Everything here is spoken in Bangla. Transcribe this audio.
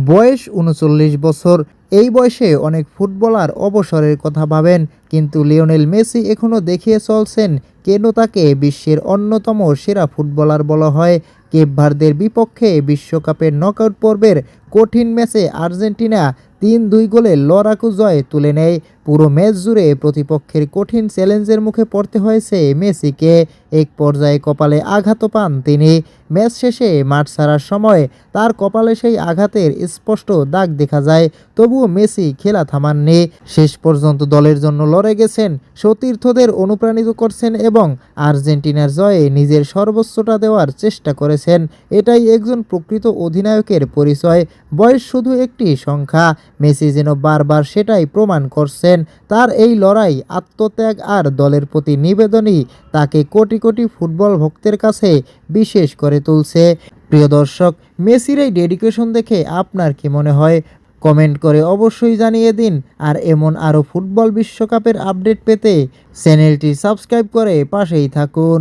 বয়স ৩৯ বছর। এই বয়সে অনেক ফুটবলার অবসরের কথা ভাবেন, কিন্তু লিওনেল মেসি এখনও দেখিয়ে চলছেন কেন তাকে বিশ্বের অন্যতম সেরা ফুটবলার বলা হয়। কেপ ভার্দের বিপক্ষে বিশ্বকাপের নকআউট পর্বের কঠিন ম্যাচে আর্জেন্টিনা ৩-২ গোলের লড়াকু জয় তুলে নেয়। পুরো ম্যাচ জুড়ে প্রতিপক্ষের কঠিন চ্যালেঞ্জের মুখে পড়তে হয়েছে মেসিকে। এক পর্যায়ে কপালে আঘাতও পান তিনি। ম্যাচ শেষে মাঠ ছাড়ার সময় তার কপালে সেই আঘাতের স্পষ্ট দাগ দেখা যায়। তবুও মেসি খেলা থামাননি। শেষ পর্যন্ত দলের জন্য লড়ে গেছেন, সতীর্থদের অনুপ্রাণিত করছেন এবং আর্জেন্টিনার জয়ে নিজের সর্বোচ্চটা দেওয়ার চেষ্টা করেছেন। এটাই একজন প্রকৃত অধিনায়কের পরিচয়। বয়স শুধু একটি সংখ্যা। মেসি যেন বারবার সেটাই প্রমাণ করছেন। তার এই লড়াই, আত্মত্যাগ আর দলের প্রতি নিবেদনই তাকে কোটি কোটি ফুটবল ভক্তের কাছে বিশেষ করে তুলছে। প্রিয় দর্শক, মেসির এই ডেডিকেশন দেখে আপনার কি মনে হয়? কমেন্ট করে অবশ্যই জানিয়ে দিন। আর এমন আরও ফুটবল বিশ্বকাপের আপডেট পেতে চ্যানেলটি সাবস্ক্রাইব করে পাশেই থাকুন।